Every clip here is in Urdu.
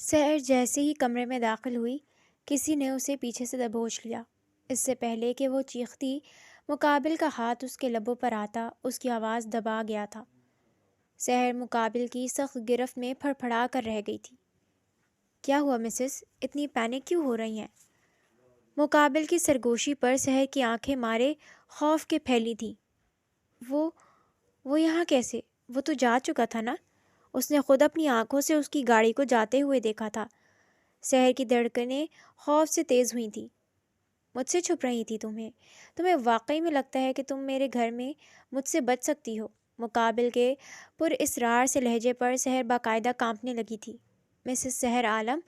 سحر جیسے ہی کمرے میں داخل ہوئی، کسی نے اسے پیچھے سے دبوچ لیا۔ اس سے پہلے کہ وہ چیختی، مقابل کا ہاتھ اس کے لبوں پر آتا، اس کی آواز دبا گیا تھا۔ سحر مقابل کی سخت گرفت میں پھڑ پھڑا کر رہ گئی تھی۔ کیا ہوا مسز؟ اتنی پینک کیوں ہو رہی ہیں؟ مقابل کی سرگوشی پر سحر کی آنکھیں مارے خوف کے پھیلی تھیں۔ وہ وہ یہاں کیسے؟ وہ تو جا چکا تھا نا؟ اس نے خود اپنی آنکھوں سے اس کی گاڑی کو جاتے ہوئے دیکھا تھا۔ سحر کی دھڑکنیں خوف سے تیز ہوئی تھیں۔ مجھ سے چھپ رہی تھی تمہیں واقعی میں لگتا ہے کہ تم میرے گھر میں مجھ سے بچ سکتی ہو؟ مقابل کے پر اسرار سے لہجے پر سحر باقاعدہ کانپنے لگی تھی۔ مسز سحر عالم،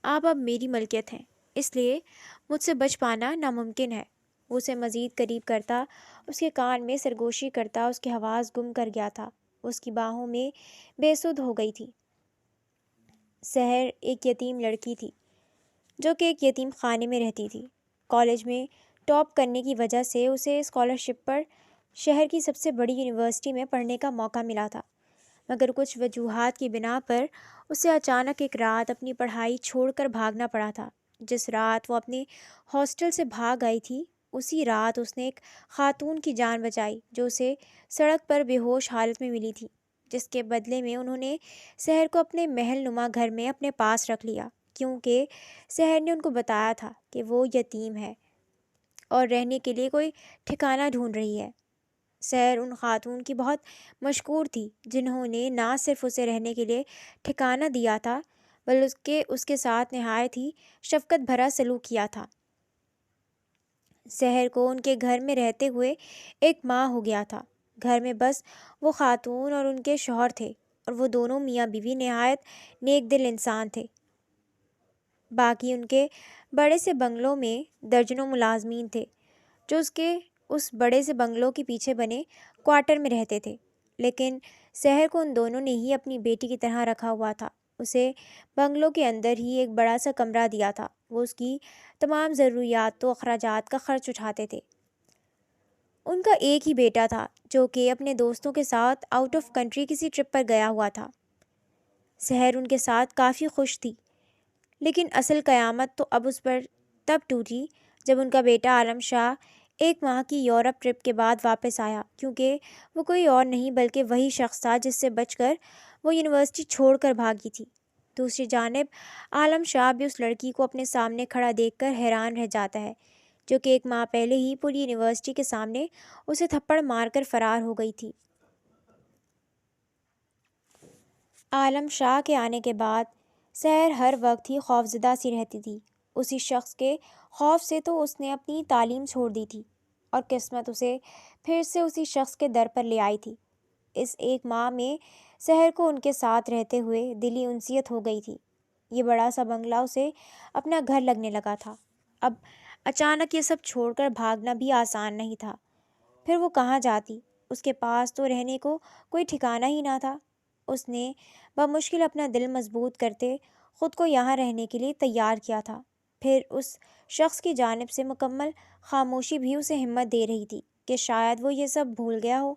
آپ اب میری ملکیت ہیں، اس لیے مجھ سے بچ پانا ناممکن ہے۔ وہ اسے مزید قریب کرتا، اس کے کان میں سرگوشی کرتا، اس کی آواز گم کر گیا تھا، اس کی باہوں میں بے سدھ ہو گئی تھی۔ سحر ایک یتیم لڑکی تھی جو کہ ایک یتیم خانے میں رہتی تھی۔ کالج میں ٹاپ کرنے کی وجہ سے اسے اسکالرشپ پر شہر کی سب سے بڑی یونیورسٹی میں پڑھنے کا موقع ملا تھا، مگر کچھ وجوہات کی بنا پر اسے اچانک ایک رات اپنی پڑھائی چھوڑ کر بھاگنا پڑا تھا۔ جس رات وہ اپنے ہاسٹل سے بھاگ آئی تھی، اسی رات اس نے ایک خاتون کی جان بچائی جو اسے سڑک پر بے ہوش حالت میں ملی تھی، جس کے بدلے میں انہوں نے سحر کو اپنے محل نما گھر میں اپنے پاس رکھ لیا، کیونکہ سحر نے ان کو بتایا تھا کہ وہ یتیم ہے اور رہنے کے لیے کوئی ٹھکانہ ڈھونڈ رہی ہے۔ سحر ان خاتون کی بہت مشکور تھی جنہوں نے نہ صرف اسے رہنے کے لیے ٹھکانہ دیا تھا بلکہ اس کے ساتھ نہایت ہی شفقت بھرا سلوک کیا تھا۔ سحر کو ان کے گھر میں رہتے ہوئے ایک ماہ ہو گیا تھا۔ گھر میں بس وہ خاتون اور ان کے شوہر تھے، اور وہ دونوں میاں بیوی نہایت نیک دل انسان تھے۔ باقی ان کے بڑے سے بنگلوں میں درجنوں ملازمین تھے جو اس بڑے سے بنگلوں کے پیچھے بنے کوارٹر میں رہتے تھے، لیکن سحر کو ان دونوں نے ہی اپنی بیٹی کی طرح رکھا ہوا تھا۔ اسے بنگلوں کے اندر ہی ایک بڑا سا کمرہ دیا تھا، وہ اس کی تمام ضروریات و اخراجات کا خرچ اٹھاتے تھے۔ ان کا ایک ہی بیٹا تھا جو کہ اپنے دوستوں کے ساتھ آؤٹ آف کنٹری کسی ٹرپ پر گیا ہوا تھا۔ سحر ان کے ساتھ کافی خوش تھی، لیکن اصل قیامت تو اب اس پر تب ٹوٹی جب ان کا بیٹا عالم شاہ ایک ماہ کی یورپ ٹرپ کے بعد واپس آیا، کیونکہ وہ کوئی اور نہیں بلکہ وہی شخص تھا جس سے بچ کر وہ یونیورسٹی چھوڑ کر بھاگی تھی۔ دوسری جانب عالم شاہ بھی اس لڑکی کو اپنے سامنے کھڑا دیکھ کر حیران رہ جاتا ہے، جو کہ ایک ماہ پہلے ہی پوری یونیورسٹی کے سامنے اسے تھپڑ مار کر فرار ہو گئی تھی۔ عالم شاہ کے آنے کے بعد سحر ہر وقت ہی خوفزدہ سی رہتی تھی۔ اسی شخص کے خوف سے تو اس نے اپنی تعلیم چھوڑ دی تھی، اور قسمت اسے پھر سے اسی شخص کے در پر لے آئی تھی۔ اس ایک ماہ میں سحر کو ان کے ساتھ رہتے ہوئے دلی انسیت ہو گئی تھی۔ یہ بڑا سا بنگلہ اسے اپنا گھر لگنے لگا تھا۔ اب اچانک یہ سب چھوڑ کر بھاگنا بھی آسان نہیں تھا۔ پھر وہ کہاں جاتی؟ اس کے پاس تو رہنے کو کوئی ٹھکانہ ہی نہ تھا۔ اس نے بمشکل اپنا دل مضبوط کرتے خود کو یہاں رہنے کے لیے تیار کیا تھا۔ پھر اس شخص کی جانب سے مکمل خاموشی بھی اسے ہمت دے رہی تھی کہ شاید وہ یہ سب بھول گیا ہو۔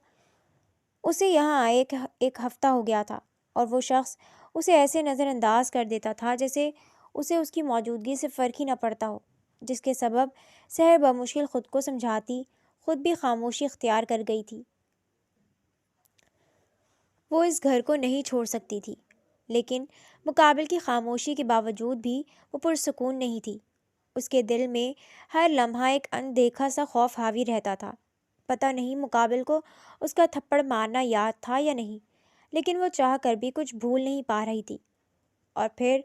اسے یہاں آئے ایک ہفتہ ہو گیا تھا، اور وہ شخص اسے ایسے نظر انداز کر دیتا تھا جیسے اسے اس کی موجودگی سے فرق ہی نہ پڑتا ہو، جس کے سبب سحر بمشکل خود کو سمجھاتی خود بھی خاموشی اختیار کر گئی تھی۔ وہ اس گھر کو نہیں چھوڑ سکتی تھی، لیکن مقابل کی خاموشی کے باوجود بھی وہ پرسکون نہیں تھی۔ اس کے دل میں ہر لمحہ ایک اندیکھا سا خوف حاوی رہتا تھا۔ پتہ نہیں مقابل کو اس کا تھپڑ مارنا یاد تھا یا نہیں، لیکن وہ چاہ کر بھی کچھ بھول نہیں پا رہی تھی۔ اور پھر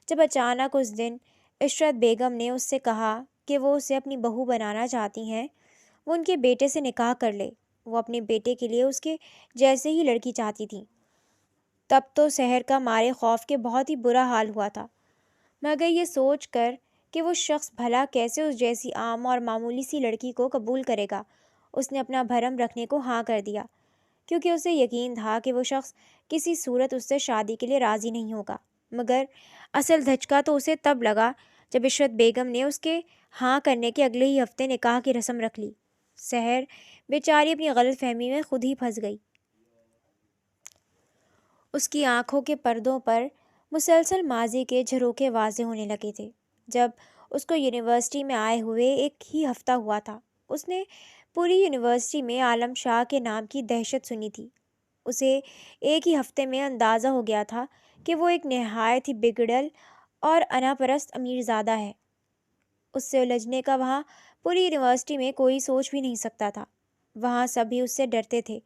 جب اچانک اس دن عشرت بیگم نے اس سے کہا کہ وہ اسے اپنی بہو بنانا چاہتی ہیں، وہ ان کے بیٹے سے نکاح کر لے۔ وہ اپنے بیٹے کے لیے اس کے جیسے ہی لڑکی چاہتی تھیں۔ تب تو سحر کا مارے خوف کے بہت ہی برا حال ہوا تھا، مگر یہ سوچ کر کہ وہ شخص بھلا کیسے اس جیسی عام اور معمولی سی لڑکی کو قبول کرے گا، اس نے اپنا بھرم رکھنے کو ہاں کر دیا، کیونکہ اسے یقین تھا کہ وہ شخص کسی صورت اس سے شادی کے لیے راضی نہیں ہوگا۔ مگر اصل دھچکا تو اسے تب لگا جب عشرت بیگم نے اس کے ہاں کرنے کے اگلے ہی ہفتے نکاح کی رسم رکھ لی۔ سحر بیچاری اپنی غلط فہمی میں خود ہی پھنس گئی۔ اس کی آنکھوں کے پردوں پر مسلسل ماضی کے جھروکے واضح ہونے لگے تھے۔ جب اس کو یونیورسٹی میں آئے ہوئے ایک ہی ہفتہ ہوا تھا، اس نے پوری یونیورسٹی میں عالم شاہ کے نام کی دہشت سنی تھی۔ اسے ایک ہی ہفتے میں اندازہ ہو گیا تھا کہ وہ ایک نہایت ہی بگڑل اور انا پرست امیر زادہ ہے۔ اس سے الجھنے کا وہاں پوری یونیورسٹی میں کوئی سوچ بھی نہیں سکتا تھا۔ وہاں سبھی اس سے ڈرتے تھے۔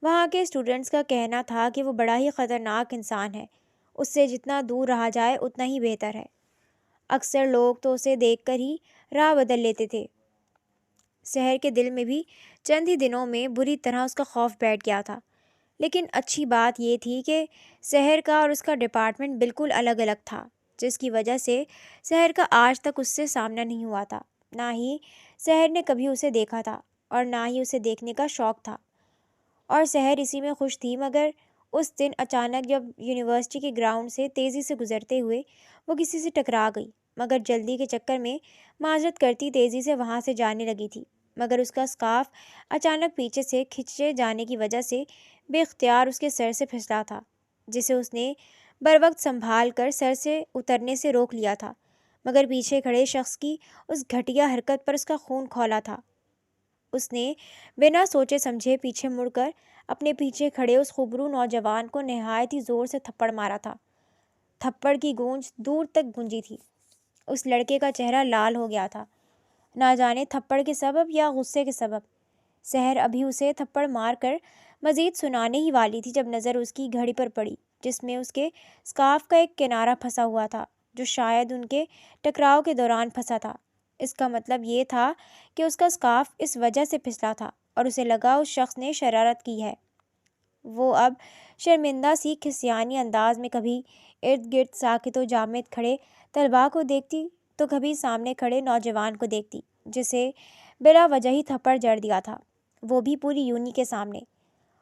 وہاں کے اسٹوڈنٹس کا کہنا تھا کہ وہ بڑا ہی خطرناک انسان ہے، اس سے جتنا دور رہا جائے اتنا ہی بہتر ہے۔ اکثر لوگ تو اسے دیکھ کر ہی راہ بدل لیتے تھے۔ سحر کے دل میں بھی چند ہی دنوں میں بری طرح اس کا خوف بیٹھ گیا تھا۔ لیکن اچھی بات یہ تھی کہ سحر کا اور اس کا ڈپارٹمنٹ بالکل الگ الگ تھا، جس کی وجہ سے سحر کا آج تک اس سے سامنا نہیں ہوا تھا۔ نہ ہی سحر نے کبھی اسے دیکھا تھا اور نہ ہی اسے دیکھنے کا شوق تھا، اور سحر اسی میں خوش تھی۔ مگر اس دن اچانک جب یونیورسٹی کے گراؤنڈ سے تیزی سے گزرتے ہوئے وہ کسی سے ٹکرا گئی، مگر جلدی کے چکر میں معذرت کرتی تیزی سے وہاں سے جانے لگی تھی، مگر اس کا اسکارف اچانک پیچھے سے کھینچے جانے کی وجہ سے بے اختیار اس کے سر سے پھسلا تھا، جسے اس نے بروقت سنبھال کر سر سے اترنے سے روک لیا تھا، مگر پیچھے کھڑے شخص کی اس گھٹیا حرکت پر اس کا خون کھولا تھا۔ اس نے بنا سوچے سمجھے پیچھے مڑ کر اپنے پیچھے کھڑے اس خوبرو نوجوان کو نہایت ہی زور سے تھپڑ مارا تھا۔ تھپڑ کی گونج دور تک گونجی تھی۔ اس لڑکے کا چہرہ لال ہو گیا تھا، نہ جانے تھپڑ کے سبب یا غصے کے سبب۔ سحر ابھی اسے تھپڑ مار کر مزید سنانے ہی والی تھی جب نظر اس کی گھڑی پر پڑی، جس میں اس کے اسکارف کا ایک کنارہ پھنسا ہوا تھا، جو شاید ان کے ٹکراؤ کے دوران پھنسا تھا۔ اس کا مطلب یہ تھا کہ اس کا اسکارف اس وجہ سے پھسلا تھا اور اسے لگا اس شخص نے شرارت کی ہے۔ وہ اب شرمندہ سی کھسیانی انداز میں کبھی ارد گرد ساکت و جامد کھڑے طلباء کو دیکھتی تو کبھی سامنے کھڑے نوجوان کو دیکھتی جسے بلا وجہ ہی تھپڑ جڑ دیا تھا، وہ بھی پوری یونی کے سامنے۔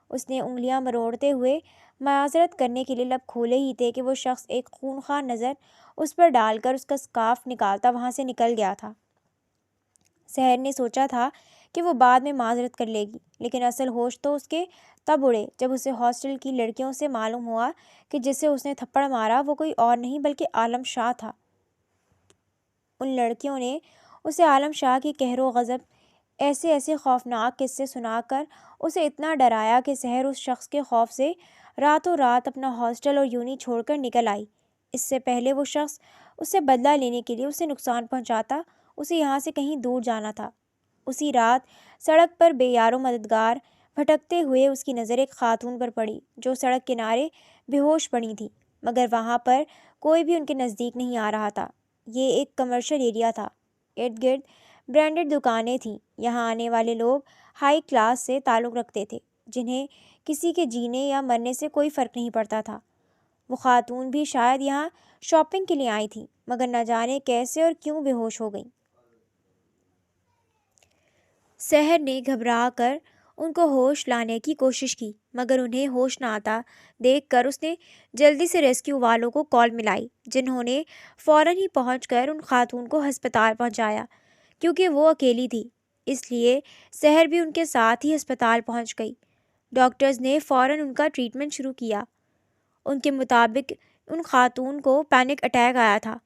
اس نے انگلیاں مروڑتے ہوئے معذرت کرنے کے لیے لب کھولے ہی تھے کہ وہ شخص ایک خونخوار نظر اس پر ڈال کر اس کا اسکارف نکالتا وہاں سے نکل گیا تھا۔ سحر نے سوچا تھا کہ وہ بعد میں معذرت کر لے گی، لیکن اصل ہوش تو اس کے تب اڑے جب اسے ہاسٹل کی لڑکیوں سے معلوم ہوا کہ جسے اس نے تھپڑ مارا وہ کوئی اور نہیں بلکہ عالم شاہ تھا۔ ان لڑکیوں نے اسے عالم شاہ کی قہر و غضب ایسے خوفناک قصے سنا کر اسے اتنا ڈرایا کہ سحر اس شخص کے خوف سے راتوں رات اپنا ہاسٹل اور یونی چھوڑ کر نکل آئی۔ اس سے پہلے وہ شخص اس سے بدلہ لینے کے لیے اسے نقصان پہنچاتا، اسے یہاں سے کہیں دور جانا تھا۔ اسی رات سڑک پر بے یار و مددگار بھٹکتے ہوئے اس کی نظر ایک خاتون پر پڑی جو سڑک کنارے بے ہوش پڑی تھی، مگر وہاں پر کوئی بھی ان کے نزدیک نہیں آ رہا تھا۔ یہ ایک کمرشل ایریا تھا، ارد گرد برانڈڈ دکانیں تھیں۔ یہاں آنے والے لوگ ہائی کلاس سے تعلق رکھتے تھے، جنہیں کسی کے جینے یا مرنے سے کوئی فرق نہیں پڑتا تھا۔ وہ خاتون بھی شاید یہاں شاپنگ کے لیے آئی تھیں، مگر نہ جانے کیسے اور کیوں بے ہوش ہو گئیں۔ سحر نے گھبرا کر ان کو ہوش لانے کی کوشش کی، مگر انہیں ہوش نہ آتا دیکھ کر اس نے جلدی سے ریسکیو والوں کو کال ملائی، جنہوں نے فوراً ہی پہنچ کر ان خاتون کو ہسپتال پہنچایا۔ کیونکہ وہ اکیلی تھی اس لیے سحر بھی ان کے ساتھ ہی ہسپتال پہنچ گئی۔ ڈاکٹرز نے فوراً ان کا ٹریٹمنٹ شروع کیا۔ ان کے مطابق ان خاتون کو پینک اٹیک آیا تھا۔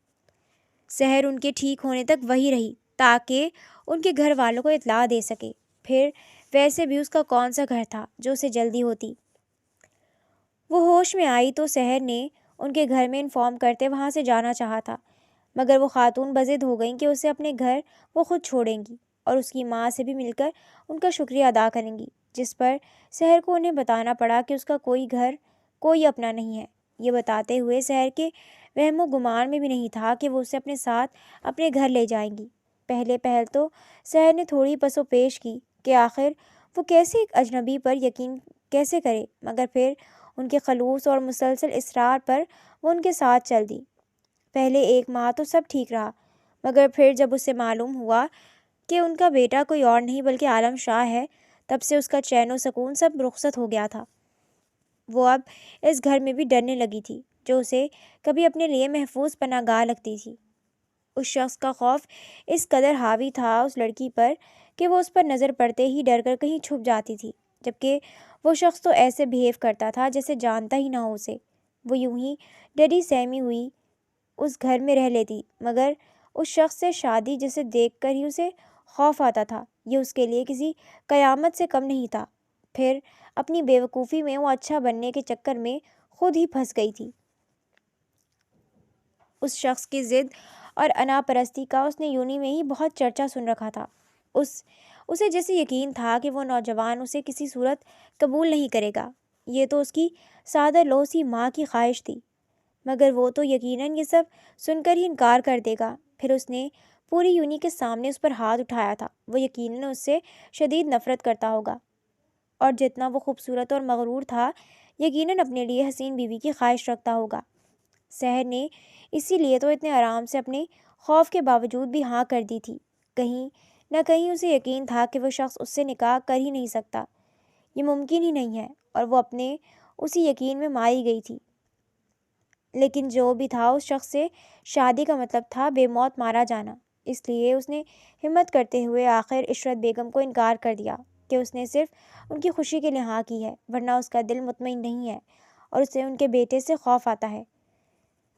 سحر ان کے ٹھیک ہونے تک وہی رہی تاکہ ان کے گھر والوں کو اطلاع دے سکے۔ پھر ویسے بھی اس کا کون سا گھر تھا جو اسے جلدی ہوتی۔ وہ ہوش میں آئی تو سحر نے ان کے گھر میں انفارم کرتے وہاں سے جانا چاہا تھا، مگر وہ خاتون بضد ہو گئیں کہ اسے اپنے گھر وہ خود چھوڑیں گی اور اس کی ماں سے بھی مل کر ان کا شکریہ ادا کریں گی، جس پر سحر کو انہیں بتانا پڑا کہ اس کا کوئی گھر کوئی اپنا نہیں ہے۔ یہ بتاتے ہوئے سحر کے وہم و گمان میں بھی نہیں تھا کہ وہ اسے اپنے ساتھ اپنے گھر لے جائیں گی۔ پہل تو سحر نے تھوڑی پس و پیش کی کہ آخر وہ کیسے ایک اجنبی پر یقین کیسے کرے، مگر پھر ان کے خلوص اور مسلسل اصرار پر وہ ان کے ساتھ چل دی۔ پہلے ایک ماہ تو سب ٹھیک رہا، مگر پھر جب اسے معلوم ہوا کہ ان کا بیٹا کوئی اور نہیں بلکہ عالم شاہ ہے، تب سے اس کا چین و سکون سب رخصت ہو گیا تھا۔ وہ اب اس گھر میں بھی ڈرنے لگی تھی جو اسے کبھی اپنے لیے محفوظ پناہ گاہ لگتی تھی۔ اس شخص کا خوف اس قدر حاوی تھا اس لڑکی پر کہ وہ اس پر نظر پڑتے ہی ڈر کر کہیں چھپ جاتی تھی، جبکہ وہ شخص تو ایسے بہیو کرتا تھا جیسے جانتا ہی نہ ہو اسے۔ وہ یوں ہی ڈری سہمی ہوئی اس گھر میں رہ لیتی، مگر اس شخص سے شادی جسے دیکھ کر ہی اسے خوف آتا تھا، یہ اس کے لیے کسی قیامت سے کم نہیں تھا۔ پھر اپنی بے وقوفی میں وہ اچھا بننے کے چکر میں خود ہی پھنس گئی تھی۔ اس شخص کی ضد اور انا پرستی کا اس نے یونی میں ہی بہت چرچا سن رکھا تھا۔ اسے جیسے یقین تھا کہ وہ نوجوان اسے کسی صورت قبول نہیں کرے گا۔ یہ تو اس کی سادہ لوح سی ماں کی خواہش تھی، مگر وہ تو یقیناً یہ سب سن کر ہی انکار کر دے گا۔ پھر اس نے پوری یونی کے سامنے اس پر ہاتھ اٹھایا تھا۔ وہ یقیناً اس سے شدید نفرت کرتا ہوگا، اور جتنا وہ خوبصورت اور مغرور تھا، یقیناً اپنے لیے حسین بیوی کی خواہش رکھتا ہوگا۔ سحر نے اسی لیے تو اتنے آرام سے اپنے خوف کے باوجود بھی ہاں کر دی تھی۔ کہیں نہ کہیں اسے یقین تھا کہ وہ شخص اس سے نکاح کر ہی نہیں سکتا، یہ ممکن ہی نہیں ہے، اور وہ اپنے اسی یقین میں ماری گئی تھی۔ لیکن جو بھی تھا، اس شخص سے شادی کا مطلب تھا بے موت مارا جانا۔ اس لیے اس نے ہمت کرتے ہوئے آخر عشرت بیگم کو انکار کر دیا کہ اس نے صرف ان کی خوشی کے لیے ہاں کی ہے، ورنہ اس کا دل مطمئن نہیں ہے اور اسے ان کے بیٹے سے خوف آتا ہے۔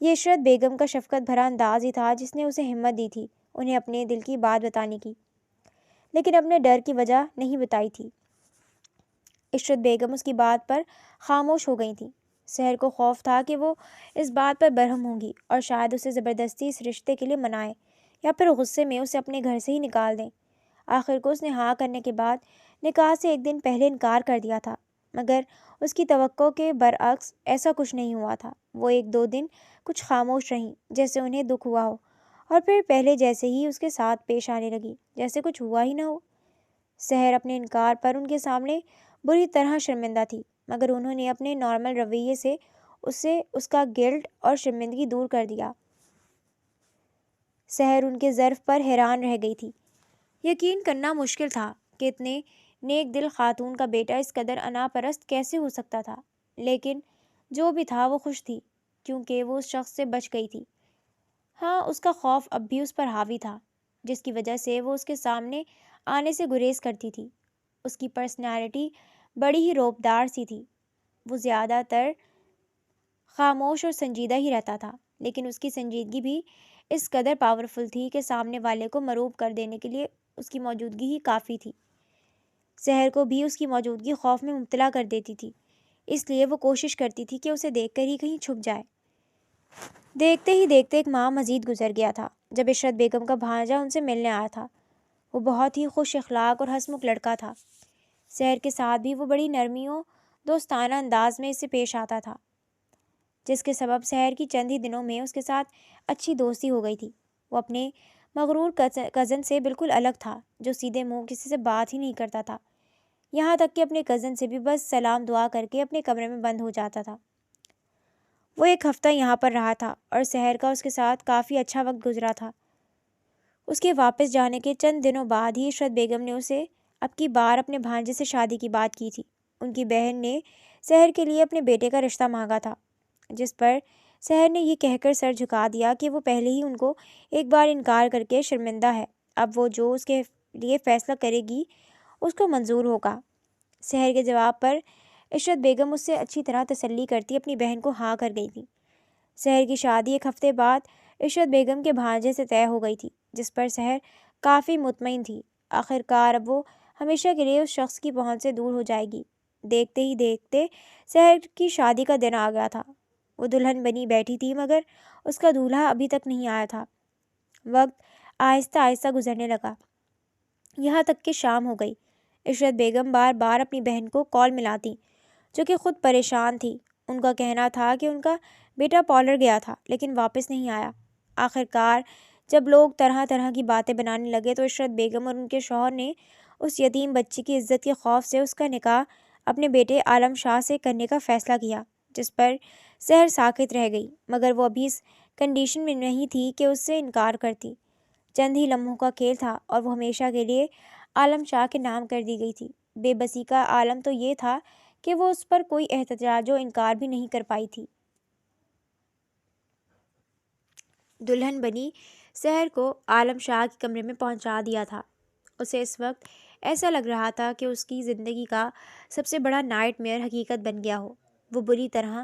یہ عشرت بیگم کا شفقت بھرا انداز ہی تھا جس نے اسے ہمت دی تھی انہیں اپنے دل کی بات بتانے کی، لیکن اپنے ڈر کی وجہ نہیں بتائی تھی۔ عشرت بیگم اس کی بات پر خاموش ہو گئی تھیں۔ سحر کو خوف تھا کہ وہ اس بات پر برہم ہوں گی اور شاید اسے زبردستی اس رشتے کے لیے منائیں، یا پھر غصے میں اسے اپنے گھر سے ہی نکال دیں۔ آخر کو اس نے ہاں کرنے کے بعد نکاح سے ایک دن پہلے انکار کر دیا تھا، مگر اس کی توقع کے برعکس ایسا کچھ نہیں ہوا تھا۔ وہ ایک دو دن کچھ خاموش رہیں، جیسے انہیں دکھ ہوا ہو، اور پھر پہلے جیسے ہی اس کے ساتھ پیش آنے لگی، جیسے کچھ ہوا ہی نہ ہو۔ سحر اپنے انکار پر ان کے سامنے بری طرح شرمندہ تھی، مگر انہوں نے اپنے نارمل رویے سے اس کا گلٹ اور شرمندگی دور کر دیا۔ سحر ان کے ظرف پر حیران رہ گئی تھی۔ یقین کرنا مشکل تھا کہ اتنے نیک دل خاتون کا بیٹا اس قدر انا پرست کیسے ہو سکتا تھا، لیکن جو بھی تھا وہ خوش تھی، کیونکہ وہ اس شخص سے بچ گئی تھی۔ ہاں، اس کا خوف اب بھی اس پر حاوی تھا، جس کی وجہ سے وہ اس کے سامنے آنے سے گریز کرتی تھی۔ اس کی پرسنالٹی بڑی ہی رعبدار سی تھی۔ وہ زیادہ تر خاموش اور سنجیدہ ہی رہتا تھا، لیکن اس کی سنجیدگی بھی اس قدر پاورفل تھی کہ سامنے والے کو مرعوب کر دینے کے لیے اس کی موجودگی ہی کافی تھی۔ سحر کو بھی اس کی موجودگی خوف میں مبتلا کر دیتی تھی، اس لیے وہ کوشش کرتی تھی کہ اسے دیکھ کر ہی کہیں چھپ جائے۔ دیکھتے ہی دیکھتے ایک ماہ مزید گزر گیا تھا جب عشرت بیگم کا بھانجا ان سے ملنے آیا تھا۔ وہ بہت ہی خوش اخلاق اور ہنسمکھ لڑکا تھا۔ سحر کے ساتھ بھی وہ بڑی نرمی و دوستانہ انداز میں اس سے پیش آتا تھا، جس کے سبب سحر کی چند ہی دنوں میں اس کے ساتھ اچھی دوستی ہو گئی تھی۔ وہ اپنے مغرور کزن سے بالکل الگ تھا، جو سیدھے منہ کسی سے بات ہی نہیں کرتا تھا، یہاں تک کہ اپنے کزن سے بھی بس سلام دعا کر کے اپنے کمرے میں بند ہو جاتا تھا۔ وہ ایک ہفتہ یہاں پر رہا تھا اور سحر کا اس کے ساتھ کافی اچھا وقت گزرا تھا۔ اس کے واپس جانے کے چند دنوں بعد ہی عشرت بیگم نے اسے اب کی بار اپنے بھانجے سے شادی کی بات کی تھی۔ ان کی بہن نے سحر کے لیے اپنے بیٹے کا رشتہ مانگا تھا، جس پر سحر نے یہ کہہ کر سر جھکا دیا کہ وہ پہلے ہی ان کو ایک بار انکار کر کے شرمندہ ہے، اب وہ جو اس کے لیے فیصلہ کرے گی اس کو منظور ہوگا۔ سحر کے جواب پر عشرت بیگم اس سے اچھی طرح تسلی کرتی اپنی بہن کو ہاں کر گئی تھی۔ سحر کی شادی ایک ہفتے بعد عشرت بیگم کے بھانجے سے طے ہو گئی تھی، جس پر سحر کافی مطمئن تھی۔ آخر کار اب وہ ہمیشہ کے لیے اس شخص کی پہنچ سے دور ہو جائے گی۔ دیکھتے ہی دیکھتے سحر کی شادی کا دن آ گیا تھا۔ وہ دلہن بنی بیٹھی تھی، مگر اس کا دولہا ابھی تک نہیں آیا تھا۔ وقت آہستہ آہستہ گزرنے لگا، یہاں تک کہ شام ہو گئی۔ عشرت بیگم بار بار اپنی بہن کو کال ملاتی، جو کہ خود پریشان تھی۔ ان کا کہنا تھا کہ ان کا بیٹا پارلر گیا تھا لیکن واپس نہیں آیا۔ آخر کار جب لوگ طرح طرح کی باتیں بنانے لگے تو عشرت بیگم اور ان کے شوہر نے اس یتیم بچی کی عزت کے خوف سے اس کا نکاح اپنے بیٹے عالم شاہ سے کرنے کا فیصلہ کیا، جس پر سحر ساکت رہ گئی، مگر وہ ابھی اس کنڈیشن میں نہیں تھی کہ اس سے انکار کرتی۔ چند ہی لمحوں کا کھیل تھا اور وہ ہمیشہ کے لیے عالم شاہ کے نام کر دی گئی تھی۔ بے بسی کا عالم تو یہ تھا کہ وہ اس پر کوئی احتجاج و انکار بھی نہیں کر پائی تھی۔ دلہن بنی سحر کو عالم شاہ کے کمرے میں پہنچا دیا تھا۔ اسے اس وقت ایسا لگ رہا تھا کہ اس کی زندگی کا سب سے بڑا نائٹ میئر حقیقت بن گیا ہو۔ وہ بری طرح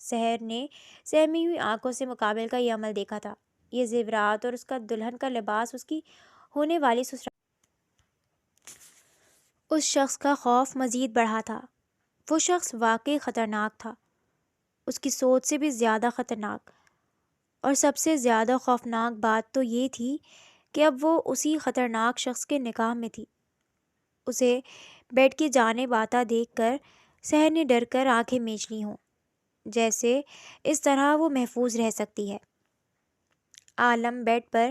سحر نے سہمی ہوئی آنکھوں سے مقابل کا یہ عمل دیکھا تھا۔ یہ زیورات اور اس کا دلہن کا لباس اس کی ہونے والی سسرال اس شخص کا خوف مزید بڑھا تھا۔ وہ شخص واقعی خطرناک تھا، اس کی سوچ سے بھی زیادہ خطرناک، اور سب سے زیادہ خوفناک بات تو یہ تھی کہ اب وہ اسی خطرناک شخص کے نکاح میں تھی۔ اسے بیڈ کی جانب آتا دیکھ کر سحر نے ڈر کر آنکھیں میچ لی ہوں، جیسے اس طرح وہ محفوظ رہ سکتی ہے۔ عالم بیڈ پر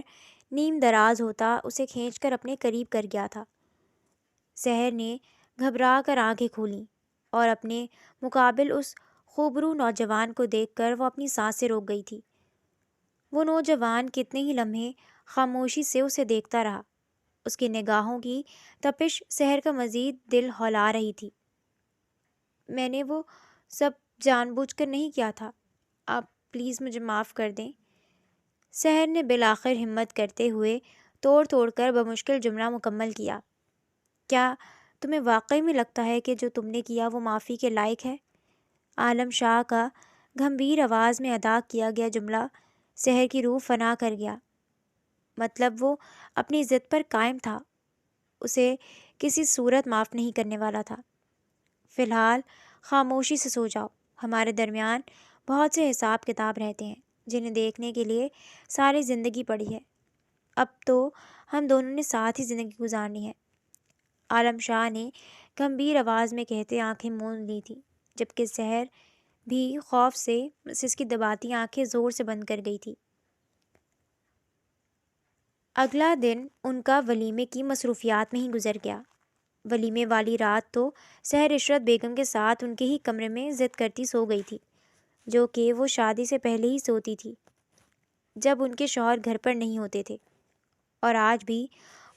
نیم دراز ہوتا اسے کھینچ کر اپنے قریب کر گیا تھا۔ سحر نے گھبرا کر آنکھیں کھولیں اور اپنے مقابل اس خوبرو نوجوان کو دیکھ کر وہ اپنی سانسیں روک گئی تھی۔ وہ نوجوان کتنے ہی لمحے خاموشی سے اسے دیکھتا رہا۔ اس کی نگاہوں کی تپش سحر کا مزید دل ہلا رہی تھی۔ میں نے وہ سب جان بوجھ کر نہیں کیا تھا، آپ پلیز مجھے معاف کر دیں، سحر نے بالآخر ہمت کرتے ہوئے توڑ توڑ کر بمشکل جملہ مکمل کیا۔ کیا تمہیں واقعی میں لگتا ہے کہ جو تم نے کیا وہ معافی کے لائق ہے؟ عالم شاہ کا گمبھیر آواز میں ادا کیا گیا جملہ سحر کی روح فنا کر گیا۔ مطلب وہ اپنی ضد پر قائم تھا، اسے کسی صورت معاف نہیں کرنے والا تھا۔ فی الحال خاموشی سے سو جاؤ، ہمارے درمیان بہت سے حساب کتاب رہتے ہیں جنہیں دیکھنے کے لیے ساری زندگی پڑی ہے۔ اب تو ہم دونوں نے ساتھ ہی زندگی گزارنی ہے، عالم شاہ نے گمبھیر آواز میں کہتے آنکھیں موند لی تھیں، جبکہ سحر بھی خوف سے اس کی دباتی آنکھیں زور سے بند کر گئی تھی۔ اگلا دن ان کا ولیمے کی مصروفیات میں ہی گزر گیا۔ ولیمے والی رات تو سحر عشرت بیگم کے ساتھ ان کے ہی کمرے میں ضد کرتی سو گئی تھی، جو کہ وہ شادی سے پہلے ہی سوتی تھی جب ان کے شوہر گھر پر نہیں ہوتے تھے، اور آج بھی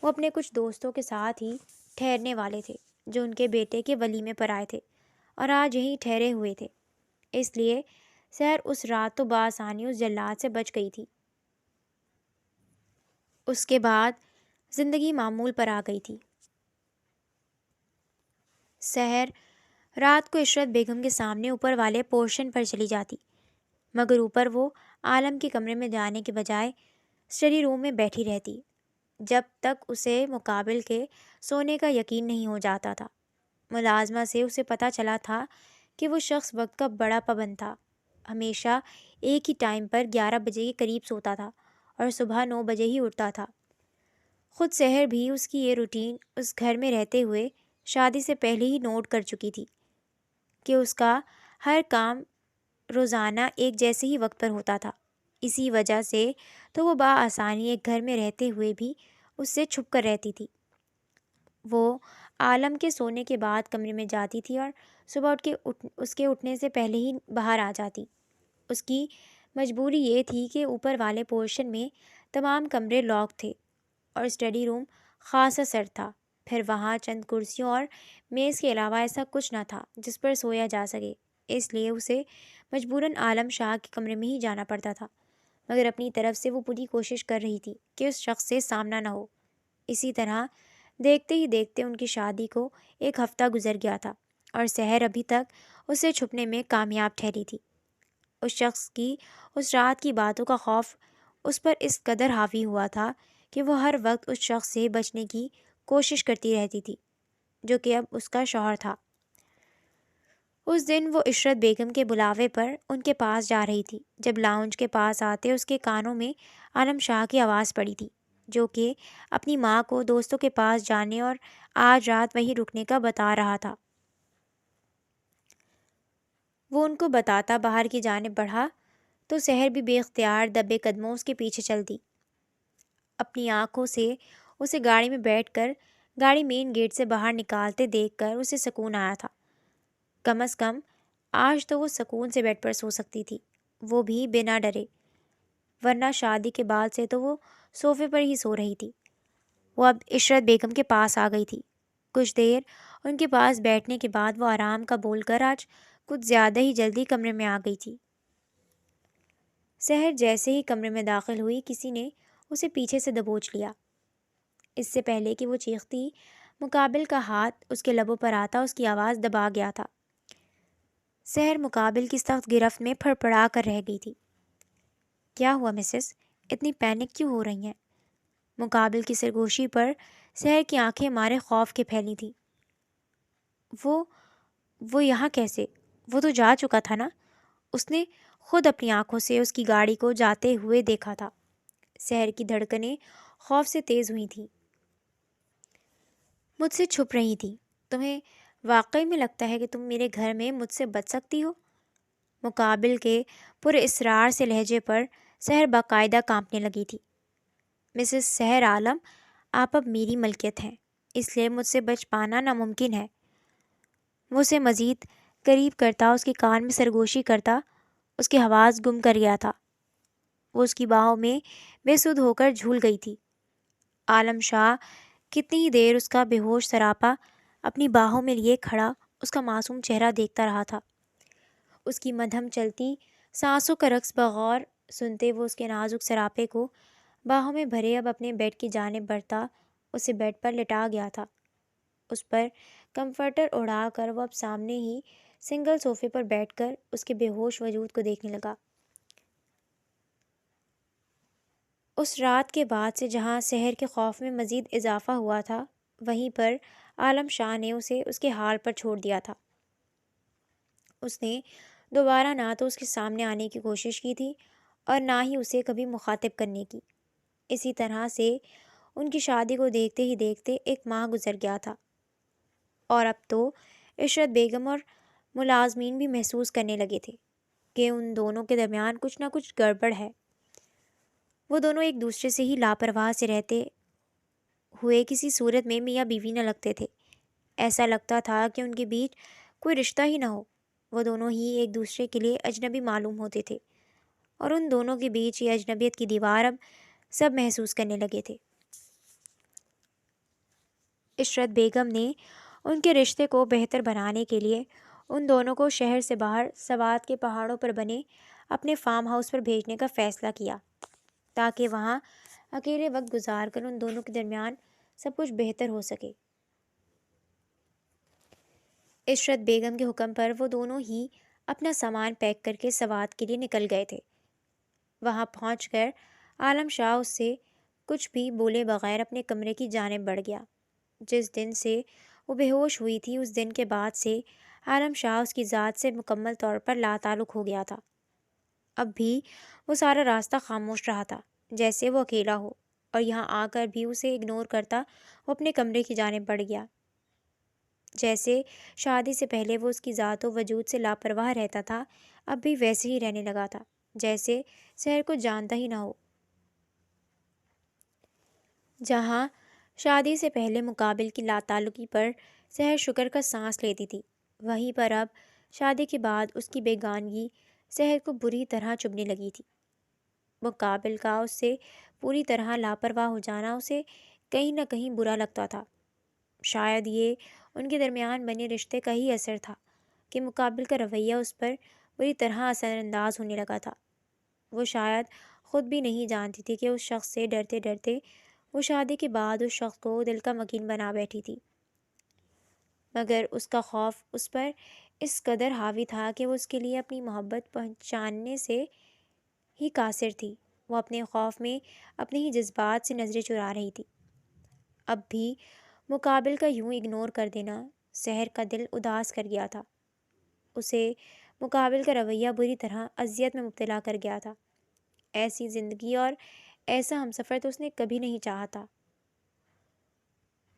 وہ اپنے کچھ دوستوں کے ساتھ ہی ٹھہرنے والے تھے جو ان کے بیٹے کے ولیمے پر آئے تھے اور آج یہیں ٹھہرے ہوئے تھے۔ اس لیے سحر اس رات تو بآسانی اس جلاد سے بچ گئی تھی۔ اس کے بعد زندگی معمول پر آ گئی تھی۔ سحر رات کو عشرت بیگم کے سامنے اوپر والے پورشن پر چلی جاتی، مگر اوپر وہ عالم کے کمرے میں جانے کے بجائے اسٹڈی روم میں بیٹھی رہتی جب تک اسے مقابل کے سونے کا یقین نہیں ہو جاتا تھا۔ ملازمہ سے اسے پتہ چلا تھا کہ وہ شخص وقت کا بڑا پابند تھا، ہمیشہ ایک ہی ٹائم پر 11 بجے کے قریب سوتا تھا اور صبح 9 بجے ہی اٹھتا تھا۔ خود سحر بھی اس کی یہ روٹین اس گھر میں رہتے ہوئے شادی سے پہلے ہی نوٹ کر چکی تھی کہ اس کا ہر کام روزانہ ایک جیسے ہی وقت پر ہوتا تھا۔ اسی وجہ سے تو وہ بآسانی ایک گھر میں رہتے ہوئے بھی اس سے چھپ کر رہتی تھی۔ وہ عالم کے سونے کے بعد کمرے میں جاتی تھی اور صبح اس کے اٹھنے سے پہلے ہی باہر آ جاتی۔ اس کی مجبوری یہ تھی کہ اوپر والے پورشن میں تمام کمرے لاک تھے اور اسٹڈی روم خاصا سرد تھا، پھر وہاں چند کرسیوں اور میز کے علاوہ ایسا کچھ نہ تھا جس پر سویا جا سکے، اس لیے اسے مجبوراً عالم شاہ کے کمرے میں ہی جانا پڑتا تھا، مگر اپنی طرف سے وہ پوری کوشش کر رہی تھی کہ اس شخص سے سامنا نہ ہو۔ اسی طرح دیکھتے ہی دیکھتے ان کی شادی کو ایک ہفتہ گزر گیا تھا اور سحر ابھی تک اسے چھپنے میں کامیاب ٹھہری تھی۔ اس شخص کی اس رات کی باتوں کا خوف اس پر اس قدر حاوی ہوا تھا کہ وہ ہر وقت اس شخص سے بچنے کی کوشش کرتی رہتی تھی جو کہ اب اس کا شوہر تھا۔ اس دن وہ عشرت بیگم کے بلاوے پر ان کے پاس جا رہی تھی جب لاؤنج کے پاس آتے اس کے کانوں میں عالم شاہ کی آواز پڑی تھی، جو کہ اپنی ماں کو دوستوں کے پاس جانے اور آج رات وہیں رکنے کا بتا رہا تھا۔ وہ ان کو بتاتا باہر کی جانب بڑھا تو سحر بھی بے اختیار دبے قدموں اس کے پیچھے چل دی۔ اپنی آنکھوں سے اسے گاڑی میں بیٹھ کر گاڑی مین گیٹ سے باہر نکالتے دیکھ کر اسے سکون آیا تھا۔ کم از کم آج تو وہ سکون سے بیڈ پر سو سکتی تھی، وہ بھی بنا ڈرے، ورنہ شادی کے بعد سے تو وہ صوفے پر ہی سو رہی تھی۔ وہ اب عشرت بیگم کے پاس آ گئی تھی۔ کچھ دیر ان کے پاس بیٹھنے کے بعد وہ آرام کا بول کر آج کچھ زیادہ ہی جلدی کمرے میں آ گئی تھی۔ سحر جیسے ہی کمرے میں داخل ہوئی کسی نے اسے پیچھے سے دبوچ لیا۔ اس سے پہلے کہ وہ چیختی، مقابل کا ہاتھ اس کے لبوں پر آتا اس کی آواز دبا گیا تھا۔ سحر مقابل کی سخت گرفت میں پھڑ پڑا کر رہ گئی تھی۔ کیا ہوا مسز؟ اتنی پینک کیوں ہو رہی ہیں؟ مقابل کی سرگوشی پر سحر کی آنکھیں مارے خوف کے پھیلی تھیں۔ وہ یہاں کیسے؟ وہ تو جا چکا تھا نا؟ اس نے خود اپنی آنکھوں سے اس کی گاڑی کو جاتے ہوئے دیکھا تھا۔ سحر کی دھڑکنیں خوف سے تیز ہوئی تھیں۔ مجھ سے چھپ رہی تھی۔ تمہیں واقعی میں لگتا ہے کہ تم میرے گھر میں مجھ سے بچ سکتی ہو؟ مقابل کے پورے اصرار سے لہجے پر سحر باقاعدہ کانپنے لگی تھی۔ مسز سحر عالم، آپ اب میری ملکیت ہیں، اس لیے مجھ سے بچ پانا ناممکن ہے۔ وہ اسے مزید قریب کرتا، اس کے کان میں سرگوشی کرتا، اس کی آواز گم کر گیا تھا۔ وہ اس کی باہوں میں بے سدھ ہو کر جھول گئی تھی۔ عالم شاہ کتنی ہی دیر اس کا بے ہوش سراپا اپنی باہوں میں لیے کھڑا اس کا معصوم چہرہ دیکھتا رہا تھا۔ اس کی مدھم چلتی سانسوں کا رقص بغور سنتے وہ اس کے نازک سراپے کو باہوں میں بھرے اب اپنے بیڈ کی جانب بڑھتا اسے بیڈ پر لٹا گیا تھا۔ اس پر کمفرٹر اڑا کر وہ اب سامنے ہی سنگل صوفے پر بیٹھ کر اس کے بے ہوش وجود کو دیکھنے لگا۔ اس رات کے بعد سے جہاں سحر کے خوف میں مزید اضافہ ہوا تھا، وہیں پر عالم شاہ نے اسے اس کے حال پر چھوڑ دیا تھا۔ اس نے دوبارہ نہ تو اس کے سامنے آنے کی کوشش کی تھی اور نہ ہی اسے کبھی مخاطب کرنے کی۔ اسی طرح سے ان کی شادی کو دیکھتے ہی دیکھتے 1 ماہ گزر گیا تھا، اور اب تو عشرت بیگم اور ملازمین بھی محسوس کرنے لگے تھے کہ ان دونوں کے درمیان کچھ نہ کچھ گڑبڑ ہے۔ وہ دونوں ایک دوسرے سے ہی لاپرواہ سے رہتے ہوئے کسی صورت میں میاں بیوی نہ لگتے تھے۔ ایسا لگتا تھا کہ ان کے بیچ کوئی رشتہ ہی نہ ہو۔ وہ دونوں ہی ایک دوسرے کے لیے اجنبی معلوم ہوتے تھے، اور ان دونوں کے بیچ یہ اجنبیت کی دیوار اب سب محسوس کرنے لگے تھے۔ عشرت بیگم نے ان کے رشتے کو بہتر بنانے کے لیے ان دونوں کو شہر سے باہر سوات کے پہاڑوں پر بنے اپنے فارم ہاؤس پر بھیجنے کا فیصلہ کیا، تاکہ وہاں اکیلے وقت گزار کر ان دونوں کے درمیان سب کچھ بہتر ہو سکے۔ عشرت بیگم کے حکم پر وہ دونوں ہی اپنا سامان پیک کر کے سوات کے لیے نکل گئے تھے۔ وہاں پہنچ کر عالم شاہ اس سے کچھ بھی بولے بغیر اپنے کمرے کی جانب بڑھ گیا۔ جس دن سے وہ بے ہوش ہوئی تھی، اس دن کے بعد سے عالم شاہ اس کی ذات سے مکمل طور پر لا تعلق ہو گیا تھا۔ اب بھی وہ سارا راستہ خاموش رہا تھا، جیسے وہ اکیلا ہو، اور یہاں آ کر بھی اسے اگنور کرتا وہ اپنے کمرے کی جانب بڑھ گیا۔ جیسے شادی سے پہلے وہ اس کی ذات و وجود سے لاپرواہ رہتا تھا، اب بھی ویسے ہی رہنے لگا تھا، جیسے سحر کو جانتا ہی نہ ہو۔ جہاں شادی سے پہلے مقابل کی لا تعلقی پر سحر شکر کا سانس لیتی تھی، وہیں پر اب شادی کے بعد اس کی بیگانگی سحر کو بری طرح چبھنے لگی تھی۔ مقابل کا اس سے پوری طرح لاپرواہ ہو جانا اسے کہیں نہ کہیں برا لگتا تھا۔ شاید یہ ان کے درمیان بنے رشتے کا ہی اثر تھا کہ مقابل کا رویہ اس پر بری طرح اثر انداز ہونے لگا تھا۔ وہ شاید خود بھی نہیں جانتی تھی کہ اس شخص سے ڈرتے ڈرتے وہ شادی کے بعد اس شخص کو دل کا مکین بنا بیٹھی تھی، مگر اس کا خوف اس پر اس قدر حاوی تھا کہ وہ اس کے لیے اپنی محبت پہچاننے سے ہی قاصر تھی۔ وہ اپنے خوف میں اپنے ہی جذبات سے نظریں چرا رہی تھی۔ اب بھی مقابل کا یوں اگنور کر دینا سحر کا دل اداس کر گیا تھا۔ اسے مقابل کا رویہ بری طرح اذیت میں مبتلا کر گیا تھا۔ ایسی زندگی اور ایسا ہمسفر تو اس نے کبھی نہیں چاہا تھا۔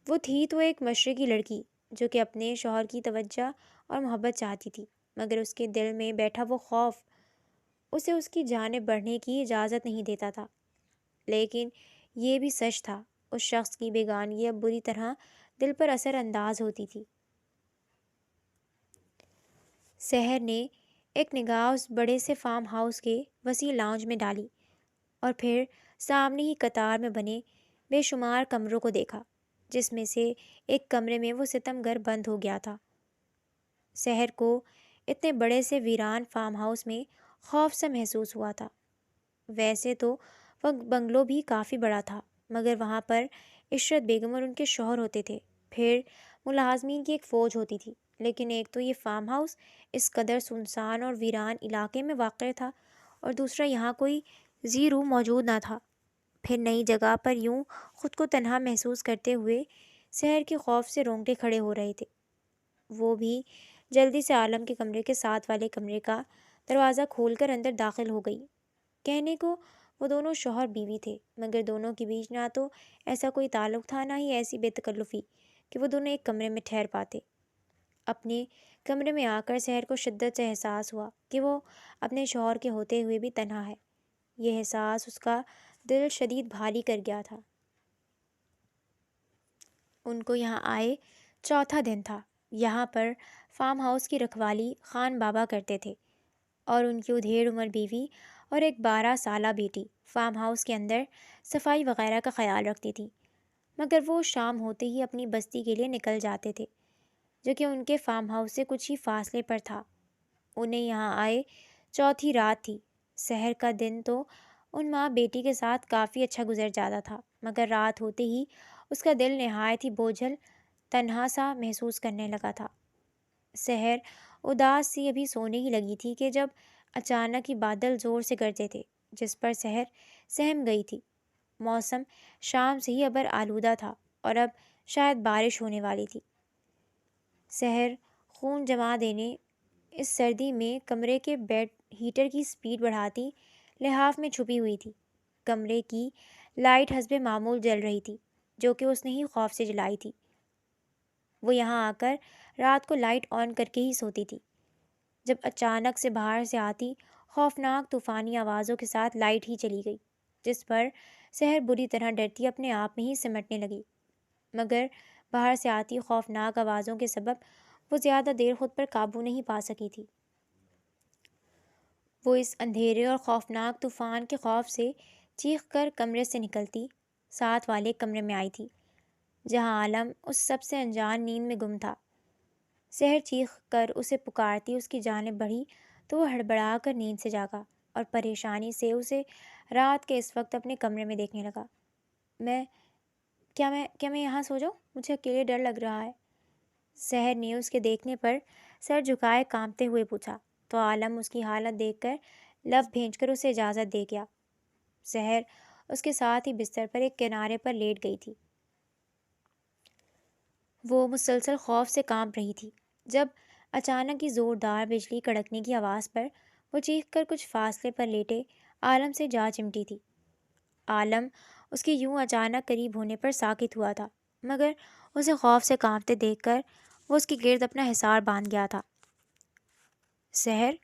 وہ تھی تو ایک مشرقی لڑکی جو کہ اپنے شوہر کی توجہ اور محبت چاہتی تھی، مگر اس کے دل میں بیٹھا وہ خوف اسے اس کی جانب بڑھنے کی اجازت نہیں دیتا تھا۔ لیکن یہ بھی سچ تھا، اس شخص کی بیگانگی اب بری طرح دل پر اثر انداز ہوتی تھی۔ سحر نے ایک نگاہ اس بڑے سے فارم ہاؤس کے وسیع لاؤنج میں ڈالی، اور پھر سامنے ہی قطار میں بنے بے شمار کمروں کو دیکھا، جس میں سے ایک کمرے میں وہ ستم گر بند ہو گیا تھا۔ سحر کو اتنے بڑے سے ویران فارم ہاؤس میں خوف سا محسوس ہوا تھا۔ ویسے تو وہ بنگلو بھی کافی بڑا تھا، مگر وہاں پر عشرت بیگم اور ان کے شوہر ہوتے تھے، پھر ملازمین کی ایک فوج ہوتی تھی۔ لیکن ایک تو یہ فارم ہاؤس اس قدر سنسان اور ویران علاقے میں واقع تھا، اور دوسرا یہاں کوئی زیرو موجود نہ تھا۔ پھر نئی جگہ پر یوں خود کو تنہا محسوس کرتے ہوئے سحر کے خوف سے رونگٹے کھڑے ہو رہے تھے۔ وہ بھی جلدی سے عالم کے کمرے کے ساتھ والے کمرے کا دروازہ کھول کر اندر داخل ہو گئی۔ کہنے کو وہ دونوں شوہر بیوی تھے، مگر دونوں کے بیچ نہ تو ایسا کوئی تعلق تھا، نہ ہی ایسی بے تکلفی کہ وہ دونوں ایک کمرے میں ٹھہر پاتے۔ اپنے کمرے میں آ کر سحر کو شدت سے احساس ہوا کہ وہ اپنے شوہر کے ہوتے ہوئے بھی تنہا ہے۔ یہ احساس اس کا دل شدید بھاری کر گیا تھا۔ ان کو یہاں آئے چوتھا دن تھا۔ یہاں پر فارم ہاؤس کی رکھوالی خان بابا کرتے تھے، اور ان کی ادھیڑ عمر بیوی اور ایک 12 سالہ بیٹی فارم ہاؤس کے اندر صفائی وغیرہ کا خیال رکھتی تھی، مگر وہ شام ہوتے ہی اپنی بستی کے لیے نکل جاتے تھے، جو کہ ان کے فارم ہاؤس سے کچھ ہی فاصلے پر تھا۔ انہیں یہاں آئے چوتھی رات تھی۔ سحر کا دن تو ان ماں بیٹی کے ساتھ کافی اچھا گزر جاتا تھا، مگر رات ہوتے ہی اس کا دل نہایت ہی بوجھل تنہا سا محسوس کرنے لگا تھا۔ سحر اداس سی ابھی سونے ہی لگی تھی کہ جب اچانک ہی بادل زور سے گرجے تھے، جس پر سحر سہم گئی تھی۔ موسم شام سے ہی ابر آلودہ تھا اور اب شاید بارش ہونے والی تھی۔ سحر خون جما دینے اس سردی میں کمرے کے بیڈ ہیٹر کی سپیڈ بڑھاتی لحاف میں چھپی ہوئی تھی۔ کمرے کی لائٹ حسب معمول جل رہی تھی، جو کہ اس نے ہی خوف سے جلائی تھی۔ وہ یہاں آ کر رات کو لائٹ آن کر کے ہی سوتی تھی، جب اچانک سے باہر سے آتی خوفناک طوفانی آوازوں کے ساتھ لائٹ ہی چلی گئی، جس پر سحر بری طرح ڈرتی اپنے آپ میں ہی سمٹنے لگی۔ مگر باہر سے آتی خوفناک آوازوں کے سبب وہ زیادہ دیر خود پر قابو نہیں پا سکی تھی۔ وہ اس اندھیرے اور خوفناک طوفان کے خوف سے چیخ کر کمرے سے نکلتی ساتھ والے کمرے میں آئی تھی، جہاں عالم اس سب سے انجان نیند میں گم تھا۔ سحر چیخ کر اسے پکارتی اس کی جانب بڑھی تو وہ ہڑبڑا کر نیند سے جاگا اور پریشانی سے اسے رات کے اس وقت اپنے کمرے میں دیکھنے لگا۔ میں یہاں سو جاؤں؟ مجھے اکیلے ڈر لگ رہا ہے۔ سحر نے اس کے دیکھنے پر سر جھکائے کانپتے ہوئے پوچھا، تو عالم اس کی حالت دیکھ کر لب بھینچ کر اسے اجازت دے گیا۔ سحر اس کے ساتھ ہی بستر پر ایک کنارے پر لیٹ گئی تھی۔ وہ مسلسل خوف سے کانپ رہی تھی، جب اچانک ہی زوردار بجلی کڑکنے کی آواز پر وہ چیخ کر کچھ فاصلے پر لیٹے عالم سے جا چمٹی تھی۔ عالم اس کے یوں اچانک قریب ہونے پر ساکت ہوا تھا، مگر اسے خوف سے کانپتے دیکھ کر وہ اس کے گرد اپنا حصار باندھ گیا تھا۔ سحر،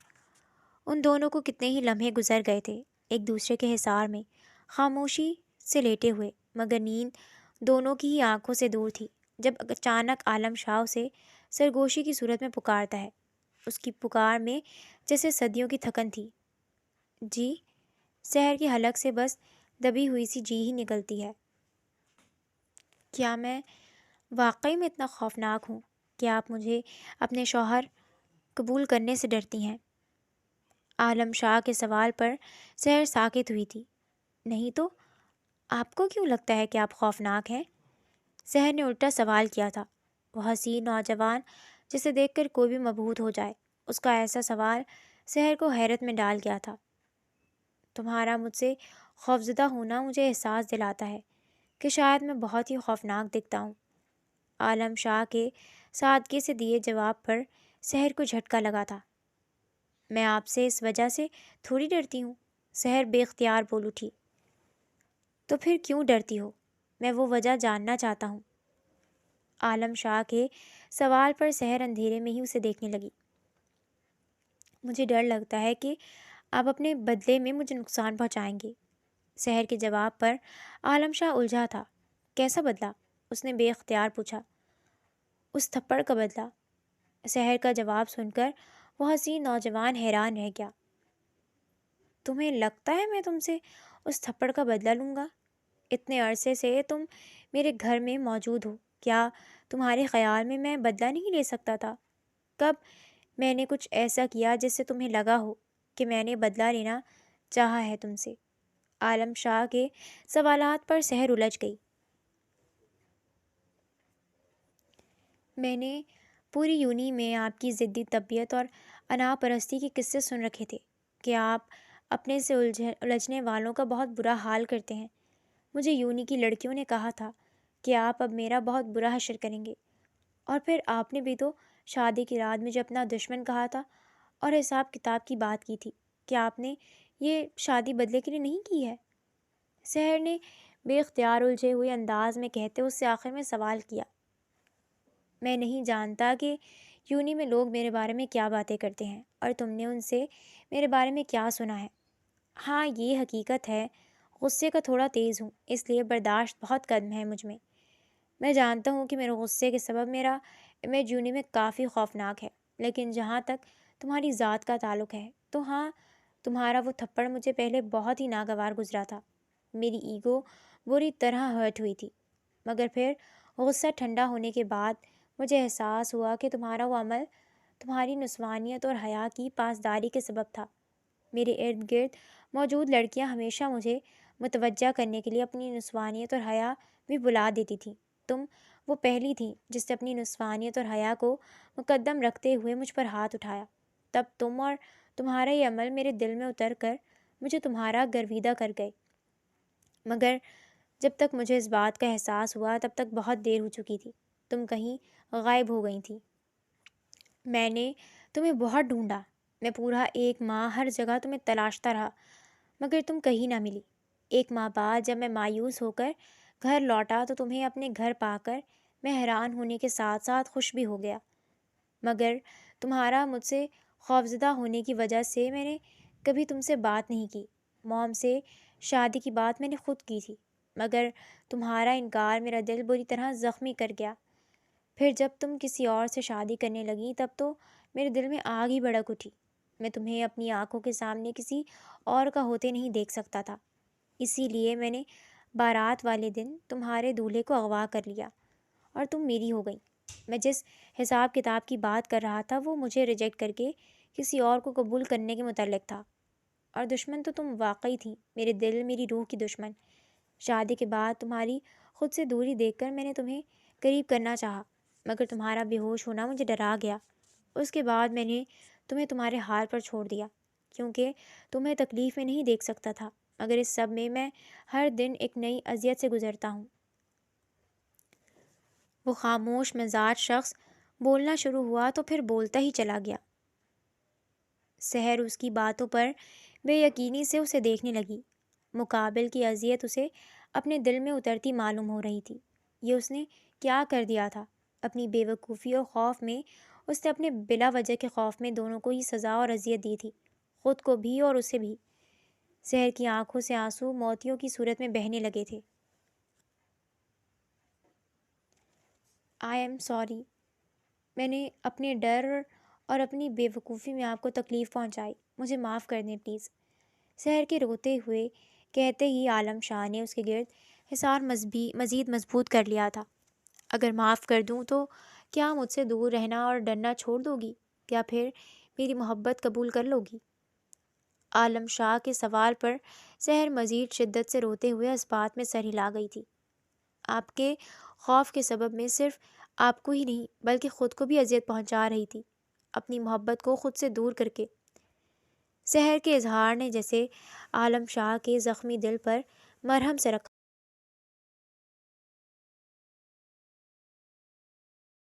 ان دونوں کو کتنے ہی لمحے گزر گئے تھے ایک دوسرے کے حصار میں، خاموشی سے لیٹے ہوئے، مگر نیند دونوں کی ہی آنکھوں سے دور تھی، جب اچانک عالم شاہ اسے سرگوشی کی صورت میں پکارتا ہے۔ اس کی پکار میں جیسے صدیوں کی تھکن تھی۔ جی؟ سحر کی حلق سے بس دبی ہوئی سی جی ہی نکلتی ہے۔ کیا میں واقعی میں اتنا خوفناک ہوں کہ آپ مجھے اپنے شوہر قبول کرنے سے ڈرتی ہیں؟ عالم شاہ کے سوال پر سحر ساکت ہوئی تھی۔ نہیں تو آپ کو کیوں لگتا ہے کہ آپ خوفناک ہیں؟ سحر نے الٹا سوال کیا تھا۔ وہ حسین نوجوان جسے دیکھ کر کوئی بھی مبہوت ہو جائے، اس کا ایسا سوال سحر کو حیرت میں ڈال گیا تھا۔ تمہارا مجھ سے خوفزدہ ہونا مجھے احساس دلاتا ہے کہ شاید میں بہت ہی خوفناک دکھتا ہوں۔ عالم شاہ کے سادگی سے دیے جواب پر سحر کو جھٹکا لگا تھا۔ میں آپ سے اس وجہ سے تھوڑی ڈرتی ہوں، سحر بے اختیار بول اٹھی۔ تو پھر کیوں ڈرتی ہو؟ میں وہ وجہ جاننا چاہتا ہوں۔ عالم شاہ کے سوال پر سحر اندھیرے میں ہی اسے دیکھنے لگی۔ مجھے ڈر لگتا ہے کہ آپ اپنے بدلے میں مجھے نقصان پہنچائیں گے۔ سحر کے جواب پر عالم شاہ الجھا تھا۔ کیسا بدلہ؟ اس نے بے اختیار پوچھا۔ اس تھپڑ کا بدلہ۔ سحر کا جواب سن کر وہ حسین نوجوان حیران رہ گیا۔ تمہیں لگتا ہے میں تم سے اس تھپڑ کا بدلہ لوں گا؟ اتنے عرصے سے تم میرے گھر میں موجود ہو، کیا تمہارے خیال میں میں بدلہ نہیں لے سکتا تھا؟ کب میں نے کچھ ایسا کیا جس سے تمہیں لگا ہو کہ میں نے بدلہ لینا چاہا ہے تم سے؟ عالم شاہ کے سوالات پر سحر الجھ گئی۔ میں نے پوری یونی میں آپ کی ضدی طبیعت اور انا پرستی کے قصے سن رکھے تھے کہ آپ اپنے سے الجھنے والوں کا بہت برا حال کرتے ہیں۔ مجھے یونی کی لڑکیوں نے کہا تھا کہ آپ اب میرا بہت برا حشر کریں گے، اور پھر آپ نے بھی تو شادی کی رات مجھے اپنا دشمن کہا تھا اور حساب کتاب کی بات کی تھی کہ آپ نے یہ شادی بدلے کے لیے نہیں کی ہے۔ سحر نے بے اختیار الجھے ہوئے انداز میں کہتے اس سے آخر میں سوال کیا، میں نہیں جانتا کہ یونی میں لوگ میرے بارے میں کیا باتیں کرتے ہیں اور تم نے ان سے میرے بارے میں کیا سنا ہے۔ ہاں یہ حقیقت ہے، غصے کا تھوڑا تیز ہوں، اس لیے برداشت بہت کم ہے مجھ میں۔ میں جانتا ہوں کہ میرے غصے کے سبب میرا امیج یونی میں کافی خوفناک ہے، لیکن جہاں تک تمہاری ذات کا تعلق ہے تو ہاں، تمہارا وہ تھپڑ مجھے پہلے بہت ہی ناگوار گزرا تھا۔ میری ایگو بری طرح ہرٹ ہوئی تھی، مگر پھر غصہ ٹھنڈا ہونے کے بعد مجھے احساس ہوا کہ تمہارا وہ عمل تمہاری نسوانیت اور حیا کی پاسداری کے سبب تھا۔ میرے ارد گرد موجود لڑکیاں ہمیشہ مجھے متوجہ کرنے کے لیے اپنی نسوانیت اور حیا بھی بلا دیتی تھیں۔ تم وہ پہلی تھیں جس نے اپنی نسوانیت اور حیا کو مقدم رکھتے ہوئے مجھ پر ہاتھ اٹھایا۔ تب تم اور تمہارا یہ عمل میرے دل میں اتر کر مجھے تمہارا گرویدہ کر گئے، مگر جب تک مجھے اس بات کا احساس ہوا تب تک بہت دیر ہو چکی تھی۔ تم کہیں غائب ہو گئی تھی۔ میں نے تمہیں بہت ڈھونڈا، میں پورا 1 ماہ ہر جگہ تمہیں تلاشتا رہا، مگر تم کہیں نہ ملی۔ 1 ماہ بعد جب میں مایوس ہو کر گھر لوٹا تو تمہیں اپنے گھر پا کر میں حیران ہونے کے ساتھ ساتھ خوش بھی ہو گیا، مگر تمہارا مجھ سے خوفزدہ ہونے کی وجہ سے میں نے کبھی تم سے بات نہیں کی۔ موم سے شادی کی بات میں نے خود کی تھی، مگر تمہارا انکار میرا دل بری طرح زخمی کر گیا۔ پھر جب تم کسی اور سے شادی کرنے لگی تب تو میرے دل میں آگ ہی بھڑک اٹھی۔ میں تمہیں اپنی آنکھوں کے سامنے کسی اور کا ہوتے نہیں دیکھ سکتا تھا، اسی لیے میں نے بارات والے دن تمہارے دولہے کو اغوا کر لیا اور تم میری ہو گئی۔ میں جس حساب کتاب کی بات کر رہا تھا وہ مجھے ریجیکٹ کر کے کسی اور کو قبول کرنے کے متعلق تھا، اور دشمن تو تم واقعی تھی، میرے دل میری روح کی دشمن۔ شادی کے بعد تمہاری خود سے دوری دیکھ کر میں نے تمہیں قریب کرنا چاہا، مگر تمہارا بے ہوش ہونا مجھے ڈرا گیا۔ اس کے بعد میں نے تمہیں تمہارے حال پر چھوڑ دیا، کیونکہ تمہیں تکلیف میں نہیں دیکھ سکتا تھا، مگر اس سب میں ہر دن ایک نئی اذیت سے گزرتا ہوں۔ وہ خاموش مزاج شخص بولنا شروع ہوا تو پھر بولتا ہی چلا گیا۔ سحر اس کی باتوں پر بے یقینی سے اسے دیکھنے لگی۔ مقابل کی اذیت اسے اپنے دل میں اترتی معلوم ہو رہی تھی۔ یہ اس نے کیا کر دیا تھا؟ اپنی بے وقوفی اور خوف میں اس نے اپنے بلا وجہ کے خوف میں دونوں کو ہی سزا اور اذیت دی تھی، خود کو بھی اور اسے بھی۔ سحر کی آنکھوں سے آنسو موتیوں کی صورت میں بہنے لگے تھے۔ آئی ایم سوری، میں نے اپنے ڈر اور اپنی بے وقوفی میں آپ کو تکلیف پہنچائی، مجھے معاف کر دیں پلیز۔ سحر کے روتے ہوئے کہتے ہی عالم شاہ نے اس کے گرد حصار مزید مضبوط کر لیا تھا۔ اگر معاف کر دوں تو کیا مجھ سے دور رہنا اور ڈرنا چھوڑ دو گی؟ کیا پھر میری محبت قبول کر لو گی؟ عالم شاہ کے سوال پر سحر مزید شدت سے روتے ہوئے اس بات میں سر ہلا گئی تھی۔ آپ کے خوف کے سبب میں صرف آپ کو ہی نہیں بلکہ خود کو بھی اذیت پہنچا رہی تھی، اپنی محبت کو خود سے دور کر کے۔ سحر کے اظہار نے جیسے عالم شاہ کے زخمی دل پر مرہم سے رکھا۔